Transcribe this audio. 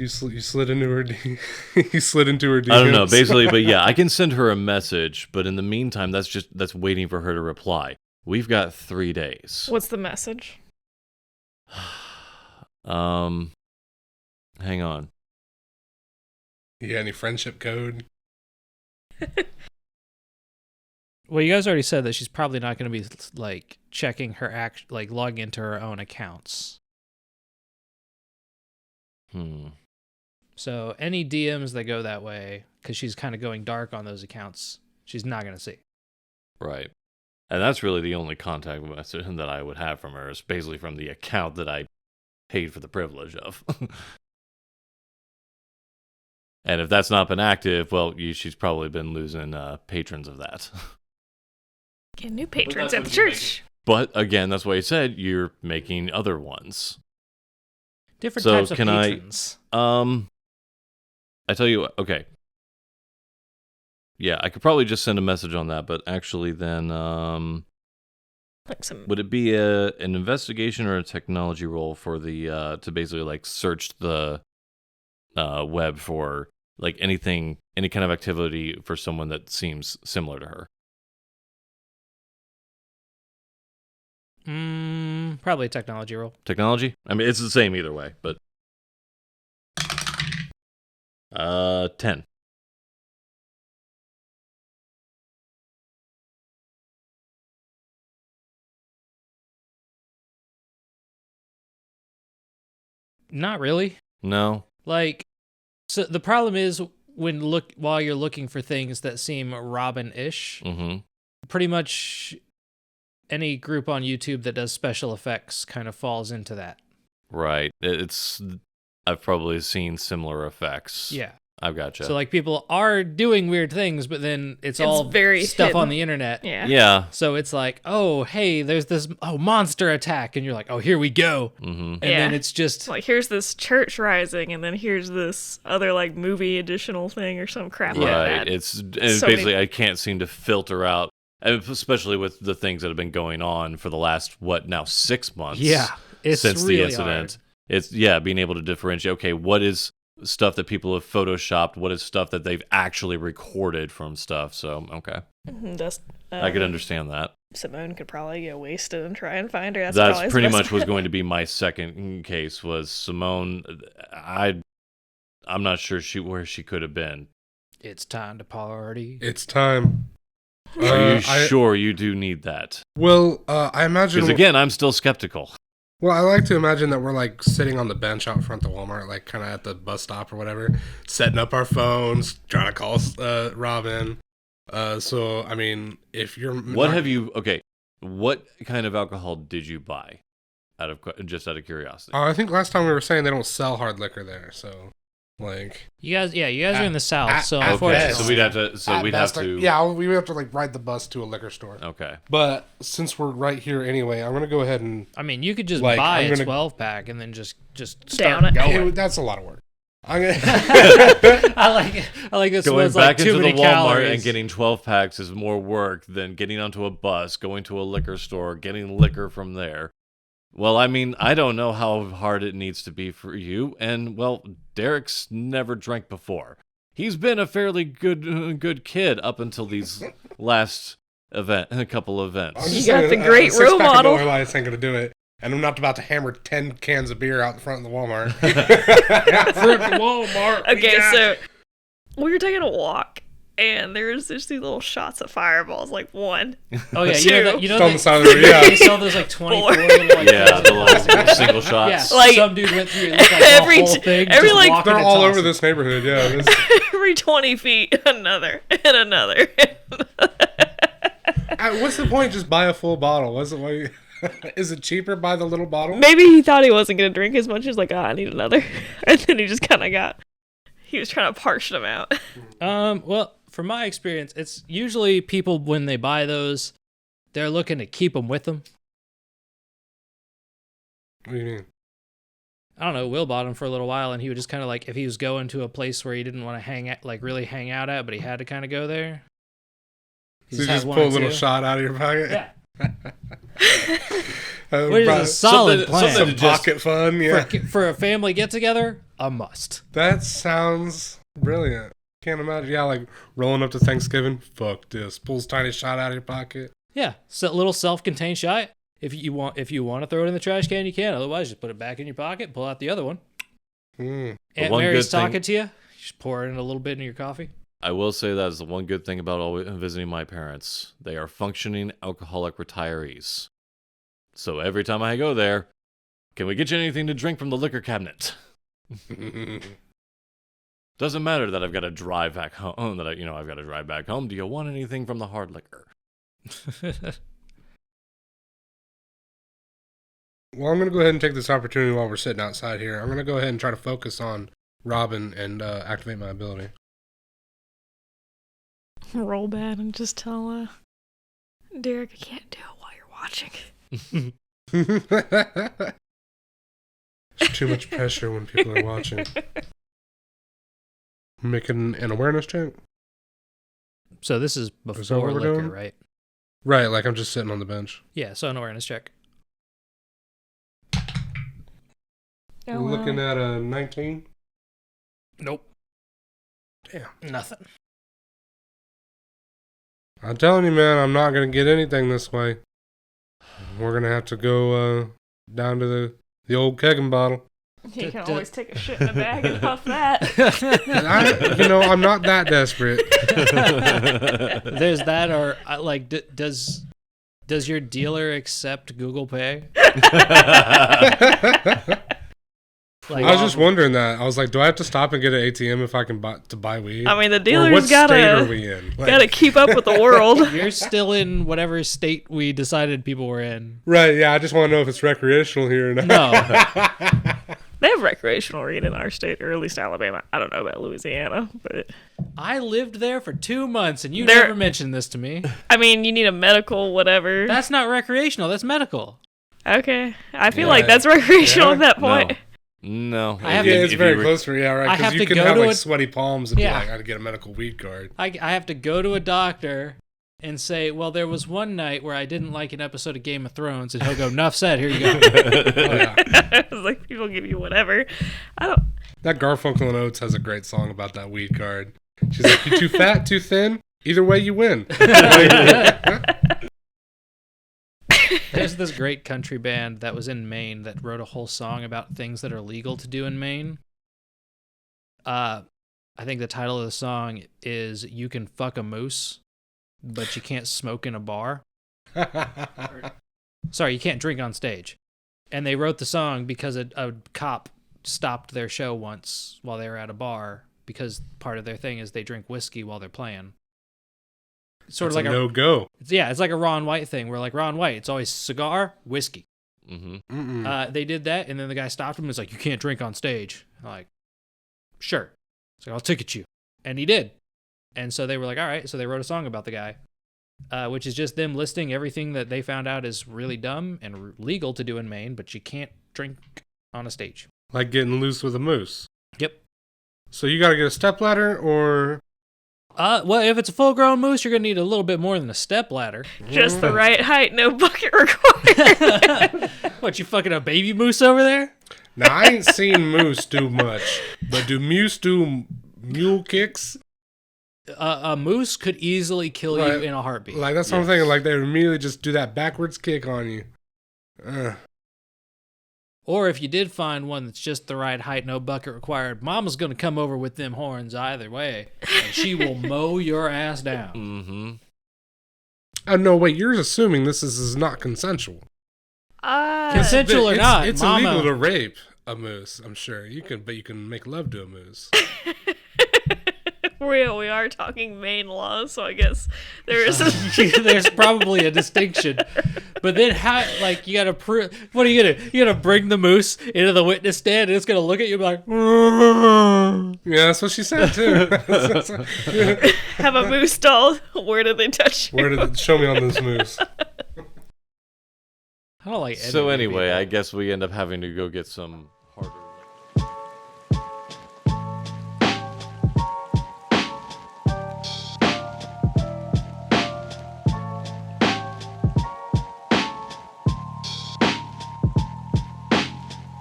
You slid into her. You slid into her DMs. I don't know, basically, but yeah, I can send her a message, but in the meantime, that's waiting for her to reply. We've got 3 days. What's the message? Hang on. Yeah, any friendship code? Well, you guys already said that she's probably not going to be like checking her logging into her own accounts. So any DMs that go that way, because she's kind of going dark on those accounts, she's not going to see. Right. And that's really the only contact message that I would have from her, is basically from the account that I paid for the privilege of. And if that's not been active, well, she's probably been losing patrons of that. Get new patrons at the church. But again, that's why I said you're making other ones. Different types of patrons. I tell you what, okay. Yeah, I could probably just send a message on that, but actually then, would it be an investigation or a technology role for the, to basically like search the web for like any kind of activity for someone that seems similar to her? Probably a technology role. Technology? I mean, it's the same either way, but 10. Not really. No. Like, so the problem is while you're looking for things that seem Robin-ish, pretty much any group on YouTube that does special effects kind of falls into that. Right. I've probably seen similar effects. Yeah. I've gotcha. So like people are doing weird things, but then it's all very stuff hidden. on the internet. Yeah. Yeah. So it's like, oh, hey, there's this monster attack, and you're like, oh, here we go. And then it's just like, here's this church rising, and then here's this other like movie additional thing or some crap like that. Right. It's basically I can't seem to filter out, especially with the things that have been going on for the last 6 months. Yeah, it's since really the incident. hard. It's being able to differentiate. Okay, what is stuff that people have photoshopped? What is stuff that they've actually recorded from stuff? So I could understand that. Simone could probably get wasted and try and find her. That's pretty much was going to be my second case. Was Simone? I'm not sure where she could have been. It's time to party. It's time. Are you sure you do need that? Well, I imagine... Because again, I'm still skeptical. Well, I like to imagine that we're like sitting on the bench out front of Walmart, like kind of at the bus stop or whatever, setting up our phones, trying to call Robin. So, I mean, if you're... What kind of alcohol did you buy? Just out of curiosity. I think last time we were saying they don't sell hard liquor there, so... Like you guys are in the South, so at unfortunately, best. So we'd have to. Yeah, we would have to like ride the bus to a liquor store. Okay. But since we're right here anyway, I'm gonna go ahead and. I mean, you could just like, buy a 12-pack and then just down start it. going. That's a lot of work. I'm gonna. I like this. Going was back like too into the many Walmart calories. and getting 12 packs is more work than getting onto a bus, going to a liquor store, getting liquor from there. Well, I mean, I don't know how hard it needs to be for you, and, well, Derek's never drank before. He's been a fairly good kid up until these last couple events. You got the great role model. I ain't gonna do it, and I'm not about to hammer 10 cans of beer out in front of the Walmart. Okay, so we were taking a walk. And there's just these little shots of fireballs, like 1. Oh yeah, you know on the side of the road. Yeah, they sell those like 24 little, like, the little single shots. Yeah, like some dude went through it, looked like the whole thing. every like walking they're and all tossing. over this neighborhood. Yeah, every 20 feet, another and another. What's the point? Just buy a full bottle. What's it? Why? Is it cheaper by the little bottle? Maybe he thought he wasn't gonna drink as much. He's like, I need another, and then he just kind of he was trying to portion them out. Well, from my experience, it's usually people when they buy those, they're looking to keep them with them. What do you mean? I don't know. Will bought them for a little while, and he would just kind of like, if he was going to a place where he didn't want to really hang out at, but he had to kind of go there. So you just pull a little shot out of your pocket? Yeah. Which is a solid plan. Some pocket fun, yeah. For a family get-together, a must. That sounds brilliant. Can't imagine. Yeah, like rolling up to Thanksgiving. Fuck this. Pulls tiny shot out of your pocket. Yeah, so little self-contained shot. If you want to throw it in the trash can, you can. Otherwise, just put it back in your pocket. Pull out the other one. Aunt Mary's talking to you. Just pour in a little bit in your coffee. I will say that is the one good thing about always visiting my parents. They are functioning alcoholic retirees. So every time I go there, can we get you anything to drink from the liquor cabinet? Doesn't matter that I've got to drive back home. I've got to drive back home. Do you want anything from the hard liquor? Well, I'm going to go ahead and take this opportunity while we're sitting outside here. I'm going to go ahead and try to focus on Robin and activate my ability. Roll bad and just tell Derek I can't do it while you're watching. There's too much pressure when people are watching. Making an awareness check? So this is that before what we're liquor, doing? right? Right, like I'm just sitting on the bench. Yeah, so an awareness check. Oh, Looking at a 19. Nope. Damn. Nothing. I'm telling you, man, I'm not going to get anything this way. We're going to have to go down to the old kegging bottle. You can always take a shit in a bag and huff that. I'm not that desperate. There's that, or does your dealer accept Google Pay? I was just wondering that. I was like, do I have to stop and get an ATM if I can buy weed? I mean, the Or dealer's what state are gotta we in? gotta keep up with the world. You're still in whatever state we decided people were in. Right, yeah, I just want to know if it's recreational here or not. No. They have recreational weed in our state, or at least Alabama. I don't know about Louisiana, but I lived there for 2 months, and you There- never mentioned this to me. I mean, you need a medical whatever. That's not recreational. That's medical. Okay, I feel like that's recreational at that point. No. I have Yeah, to- it's very close for right? I have Because you to can go have to like a- sweaty palms and Yeah. be like, I gotta get a medical weed card. I have to go to a doctor and say, well, there was one night where I didn't like an episode of Game of Thrones, and he'll go, enough said, here you go. Oh, yeah. It's like people give you whatever. I don't. That Garfunkel and Oates has a great song about that weed card. She's like, you too fat, too thin? Either way, you win. There's this great country band that was in Maine that wrote a whole song about things that are legal to do in Maine. I think the title of the song is "You Can Fuck a Moose, but you can't smoke in a bar." Sorry, you can't drink on stage. And they wrote the song because a cop stopped their show once while they were at a bar because part of their thing is they drink whiskey while they're playing. Sort of like a no-go. it's like a Ron White thing where like Ron White, it's always cigar, whiskey. Mm-hmm. They did that, and then the guy stopped him and was like, you can't drink on stage. I'm like, sure. So I'll ticket you. And he did. And so they were like, all right. So they wrote a song about the guy, which is just them listing everything that they found out is really dumb and legal to do in Maine, but you can't drink on a stage. Like getting loose with a moose. Yep. So you gotta get a stepladder or... Well, if it's a full-grown moose, you're going to need a little bit more than a step ladder. Just the right height, no bucket required. What, you fucking a baby moose over there? Now, I ain't seen moose do much, but do moose do mule kicks? A moose could easily kill you Right. in a heartbeat. Like, that's what I'm thinking. Like, they immediately just do that backwards kick on you. Or if you did find one that's just the right height, no bucket required, Mama's going to come over with them horns either way, and she will mow your ass down. Mm-hmm. Oh, no, wait, you're assuming this is not consensual. Consensual or It's- not, it's Mama. illegal to rape a moose, I'm sure. But you can make love to a moose. We are talking Maine laws, so I guess there is a... There's probably a distinction. But then how, like, you got to prove, what are you going to, you got to bring the moose into the witness stand and it's going to look at you and be like, Yeah, that's what she said, too. have a moose doll. Where did they touch you? Show me on this moose. I don't like So editing anyway, people. I guess we end up having to go get some